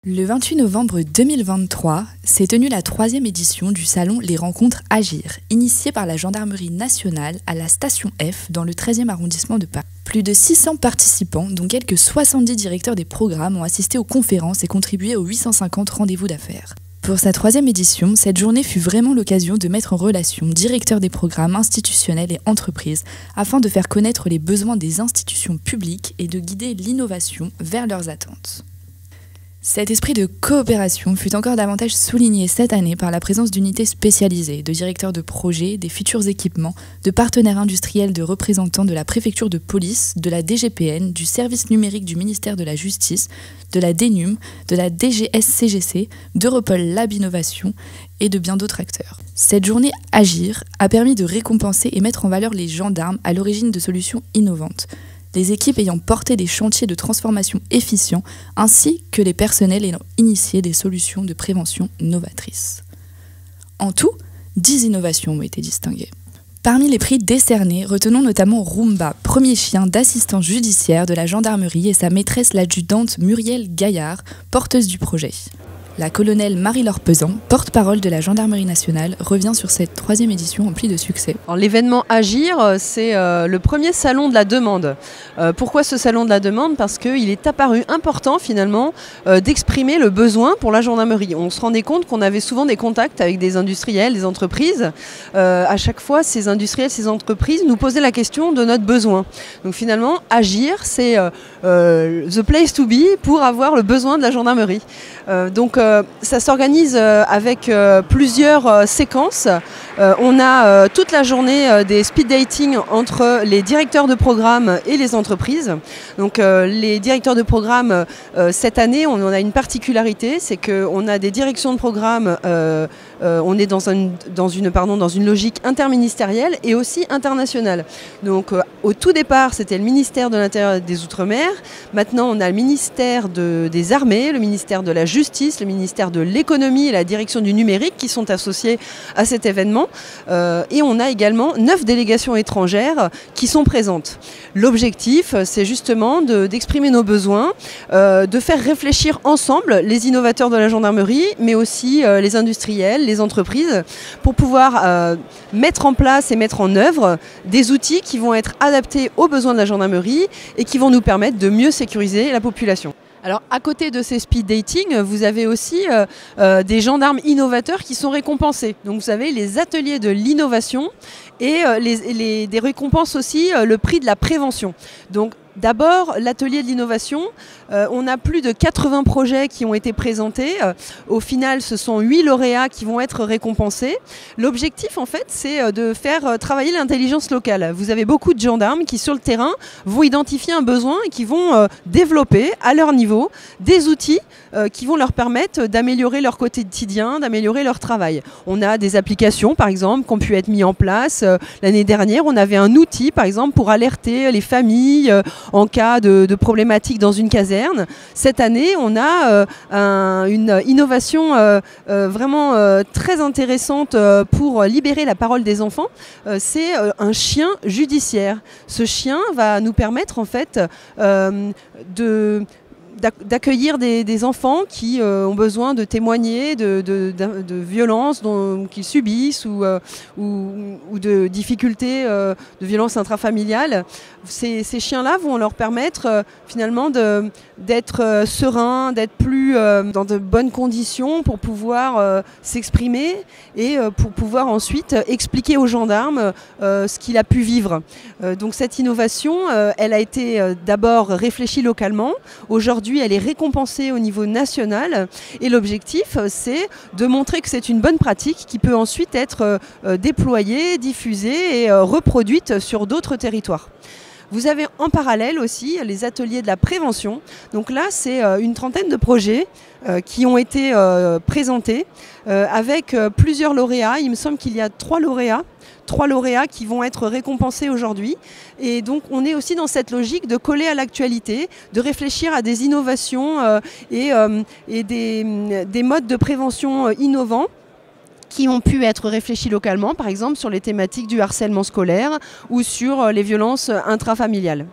Le 28 novembre 2023 s'est tenue la 3e édition du salon Les Rencontres Agir, initiée par la Gendarmerie nationale à la station F dans le 13e arrondissement de Paris. Plus de 600 participants, dont quelques 70 directeurs des programmes, ont assisté aux conférences et contribué aux 850 rendez-vous d'affaires. Pour sa 3e édition, cette journée fut vraiment l'occasion de mettre en relation directeurs des programmes institutionnels et entreprises afin de faire connaître les besoins des institutions publiques et de guider l'innovation vers leurs attentes. Cet esprit de coopération fut encore davantage souligné cette année par la présence d'unités spécialisées, de directeurs de projets, des futurs équipements, de partenaires industriels, de représentants de la préfecture de police, de la DGPN, du service numérique du ministère de la Justice, de la DNUM, de la DGSCGC, d'Europol Lab Innovation et de bien d'autres acteurs. Cette journée Agir a permis de récompenser et mettre en valeur les gendarmes à l'origine de solutions innovantes, les équipes ayant porté des chantiers de transformation efficients, ainsi que les personnels ayant initié des solutions de prévention novatrices. En tout, 10 innovations ont été distinguées. Parmi les prix décernés, retenons notamment Roomba, premier chien d'assistance judiciaire de la gendarmerie, et sa maîtresse l'adjudante Muriel Gaillard, porteuse du projet. La colonelle Marie-Laure Pesant, porte-parole de la Gendarmerie nationale, revient sur cette 3e édition remplie de succès. L'événement Agir, c'est le premier salon de la demande. Pourquoi ce salon de la demande? Parce qu'il est apparu important finalement d'exprimer le besoin pour la gendarmerie. On se rendait compte qu'on avait souvent des contacts avec des industriels, des entreprises. À chaque fois, ces industriels, ces entreprises nous posaient la question de notre besoin. Donc finalement, Agir, c'est the place to be pour avoir le besoin de la gendarmerie. Donc ça s'organise avec plusieurs séquences. On a toute la journée des speed dating entre les directeurs de programme et les entreprises. Donc les directeurs de programme, cette année, on a une particularité, c'est qu'on a des directions de programme, on est dans une logique interministérielle et aussi internationale. Donc au tout départ, c'était le ministère de l'Intérieur et des Outre-mer. Maintenant, on a le ministère des Armées, le ministère de la Justice, le ministère de l'Économie et la direction du numérique qui sont associés à cet événement. Et on a également 9 délégations étrangères qui sont présentes. L'objectif, c'est justement d'exprimer nos besoins, de faire réfléchir ensemble les innovateurs de la gendarmerie, mais aussi les industriels, les entreprises, pour pouvoir mettre en place et mettre en œuvre des outils qui vont être adaptés aux besoins de la gendarmerie et qui vont nous permettre de mieux sécuriser la population. Alors à côté de ces speed dating, vous avez aussi des gendarmes innovateurs qui sont récompensés. Donc vous avez les ateliers de l'innovation et des récompenses aussi, le prix de la prévention. Donc d'abord, l'atelier de l'innovation, on a plus de 80 projets qui ont été présentés. Au final, ce sont 8 lauréats qui vont être récompensés. L'objectif, en fait, c'est de faire travailler l'intelligence locale. Vous avez beaucoup de gendarmes qui, sur le terrain, vont identifier un besoin et qui vont développer, à leur niveau, des outils qui vont leur permettre d'améliorer leur quotidien, d'améliorer leur travail. On a des applications, par exemple, qui ont pu être mises en place. L'année dernière, on avait un outil, par exemple, pour alerter les familles en cas de problématiques dans une caserne. Cette année, on a une innovation vraiment très intéressante pour libérer la parole des enfants. C'est un chien judiciaire. Ce chien va nous permettre en fait d'accueillir des enfants qui ont besoin de témoigner de violences qu'ils subissent ou de difficultés de violences intrafamiliales. Ces chiens-là vont leur permettre finalement d'être sereins, d'être plus dans de bonnes conditions pour pouvoir s'exprimer et pour pouvoir ensuite expliquer aux gendarmes ce qu'il a pu vivre. Donc cette innovation, elle a été d'abord réfléchie localement. Aujourd'hui, elle est récompensée au niveau national et l'objectif, c'est de montrer que c'est une bonne pratique qui peut ensuite être déployée, diffusée et reproduite sur d'autres territoires. Vous avez en parallèle aussi les ateliers de la prévention. Donc là, c'est une trentaine de projets qui ont été présentés avec plusieurs lauréats. Il me semble qu'il y a 3 lauréats qui vont être récompensés aujourd'hui. Et donc on est aussi dans cette logique de coller à l'actualité, de réfléchir à des innovations et des modes de prévention innovants qui ont pu être réfléchis localement, par exemple sur les thématiques du harcèlement scolaire ou sur les violences intrafamiliales.